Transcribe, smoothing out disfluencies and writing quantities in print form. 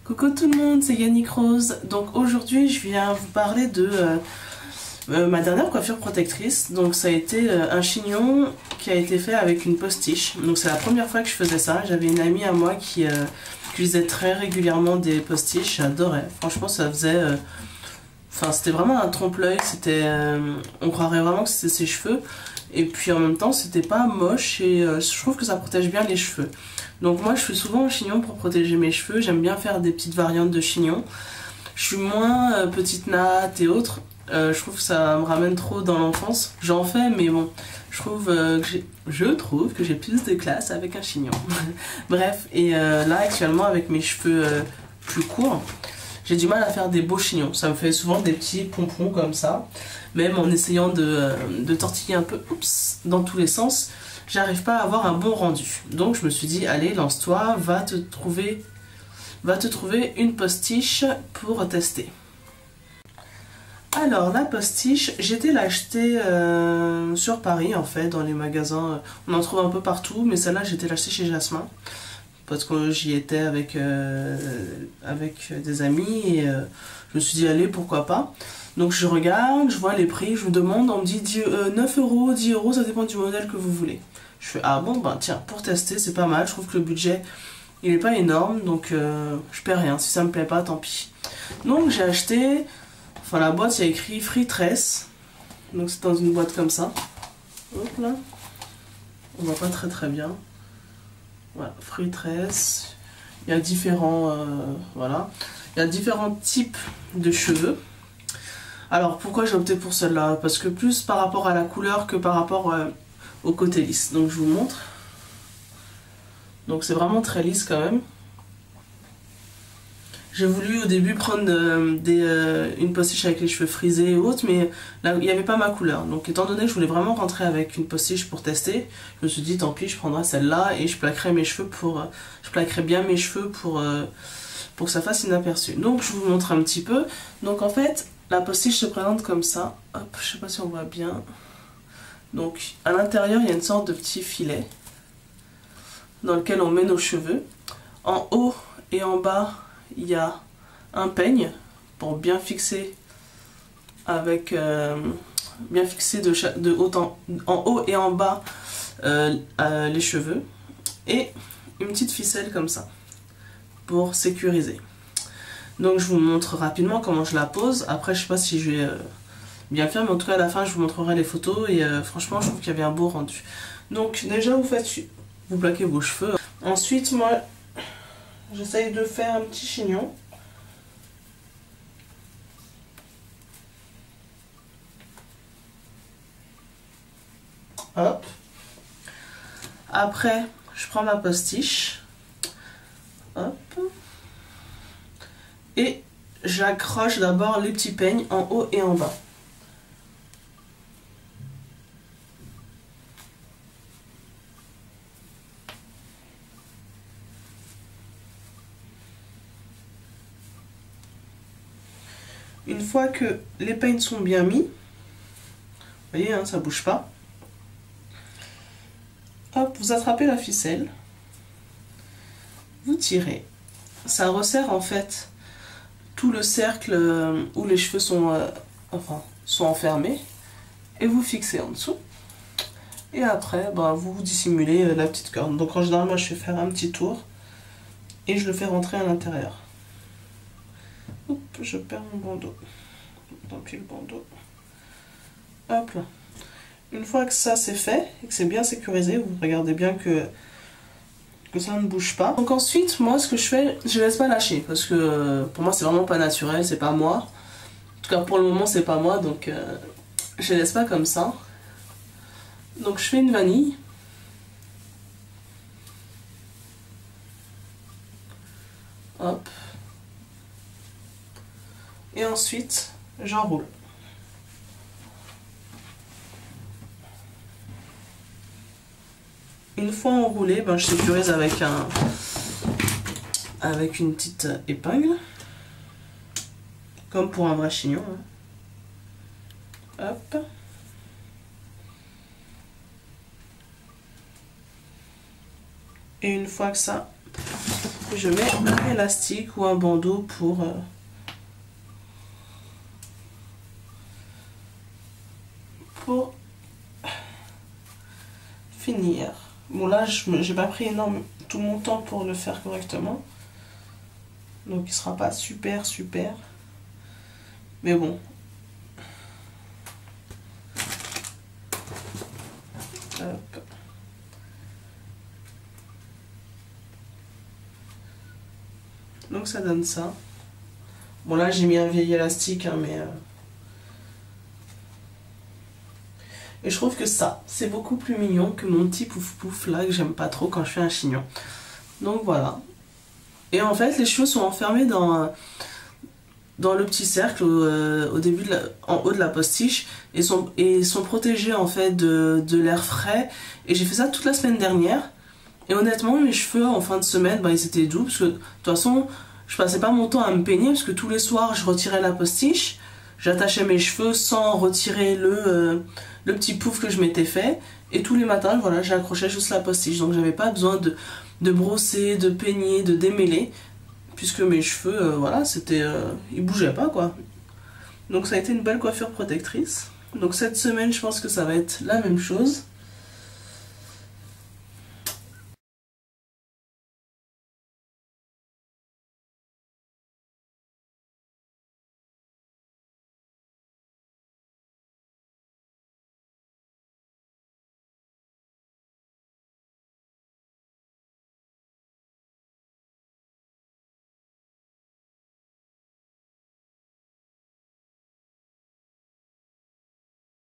Coucou tout le monde, c'est Yannick Rose. Donc aujourd'hui je viens vous parler de ma dernière coiffure protectrice. Donc ça a été un chignon qui a été fait avec une postiche. Donc c'est la première fois que je faisais ça. J'avais une amie à moi qui utilisait très régulièrement des postiches. J'adorais. Franchement ça faisait... Enfin c'était vraiment un trompe-l'œil. On croirait vraiment que c'était ses cheveux. Et puis en même temps c'était pas moche et je trouve que ça protège bien les cheveux. Donc moi je fais souvent un chignon pour protéger mes cheveux, j'aime bien faire des petites variantes de chignon. Je suis moins petite natte et autres, je trouve que ça me ramène trop dans l'enfance. J'en fais mais bon, je trouve que j'ai plus de classe avec un chignon. Bref, et là actuellement avec mes cheveux plus courts, j'ai du mal à faire des beaux chignons. Ça me fait souvent des petits pompons comme ça. Même en essayant de tortiller un peu dans tous les sens, j'arrive pas à avoir un bon rendu. Donc je me suis dit, allez, lance-toi, va te trouver une postiche pour tester. Alors la postiche, j'étais l'acheter sur Paris en fait, dans les magasins. On en trouve un peu partout, mais celle-là j'étais l'acheter chez Jasmin. Parce que j'y étais avec des amis et je me suis dit allez pourquoi pas. Donc je regarde, je vois les prix, je me demande, on me dit 9 euros, 10 euros, ça dépend du modèle que vous voulez. Je fais ah bon ben tiens pour tester c'est pas mal, je trouve que le budget il est pas énorme donc je paie rien, si ça me plaît pas tant pis. Donc j'ai acheté, enfin la boîte il y a écrit Free Tress, donc c'est dans une boîte comme ça. Hop là, on voit pas très bien. Voilà, Free Tress. Il y a différents voilà, il y a différents types de cheveux. Alors pourquoi j'ai opté pour celle-là? Parce que plus par rapport à la couleur que par rapport au côté lisse. Donc je vous montre. Donc c'est vraiment très lisse quand même. J'ai voulu au début prendre une postiche avec les cheveux frisés et autres, mais là il n'y avait pas ma couleur. Donc étant donné que je voulais vraiment rentrer avec une postiche pour tester, je me suis dit tant pis, je prendrai celle-là et je plaquerai mes cheveux je plaquerai bien mes cheveux pour que ça fasse inaperçu. Donc je vous montre un petit peu. Donc en fait, la postiche se présente comme ça. Hop, je sais pas si on voit bien. Donc à l'intérieur, il y a une sorte de petit filet dans lequel on met nos cheveux. En haut et en bas, il y a un peigne pour bien fixer bien fixer de haut en haut et en bas les cheveux et une petite ficelle comme ça pour sécuriser. Donc je vous montre rapidement comment je la pose. Après je sais pas si je vais bien faire, mais en tout cas à la fin je vous montrerai les photos et franchement je trouve qu'il y avait un beau rendu. Donc déjà vous plaquez vos cheveux. Ensuite moi j'essaye de faire un petit chignon. Hop. Après je prends ma postiche. Hop. Et j'accroche d'abord les petits peignes en haut et en bas. Une fois que les peignes sont bien mis, vous voyez, hein, ça bouge pas. Hop, vous attrapez la ficelle, vous tirez. Ça resserre en fait tout le cercle où les cheveux sont enfermés et vous fixez en dessous. Et après, vous dissimulez la petite corne. Donc en général, moi je fais faire un petit tour et je le fais rentrer à l'intérieur. Hop, je perds mon bandeau. Tant pis le bandeau. Hop là. Une fois que ça c'est fait et que c'est bien sécurisé, vous regardez bien que ça ne bouge pas. Donc ensuite, moi ce que je fais, je laisse pas lâcher parce que pour moi c'est vraiment pas naturel, c'est pas moi. En tout cas pour le moment c'est pas moi, donc je laisse pas comme ça. Donc je fais une vanille. Hop. Et ensuite, j'enroule. Une fois enroulé, je sécurise avec une petite épingle, comme pour un vrai chignon. Hop. Et une fois que ça je mets un élastique ou un bandeau pour finir. Bon là j'ai pas pris tout mon temps pour le faire correctement, donc il sera pas super, mais bon. Hop. Donc ça donne ça. Bon là j'ai mis un vieil élastique, hein, mais et je trouve que ça, c'est beaucoup plus mignon que mon petit pouf pouf là que j'aime pas trop quand je fais un chignon. Donc voilà. Et en fait les cheveux sont enfermés dans le petit cercle au début, en haut de la postiche, et sont protégés en fait de l'air frais. Et j'ai fait ça toute la semaine dernière. Et honnêtement mes cheveux en fin de semaine, bah, ils étaient doux parce que de toute façon je passais pas mon temps à me peigner parce que tous les soirs je retirais la postiche. J'attachais mes cheveux sans retirer le petit pouf que je m'étais fait. Et tous les matins, voilà, j'accrochais juste la postiche. Donc j'avais pas besoin de brosser, de peigner, de démêler. Puisque mes cheveux, voilà, ils bougeaient pas, quoi. Donc ça a été une belle coiffure protectrice. Donc cette semaine, je pense que ça va être la même chose.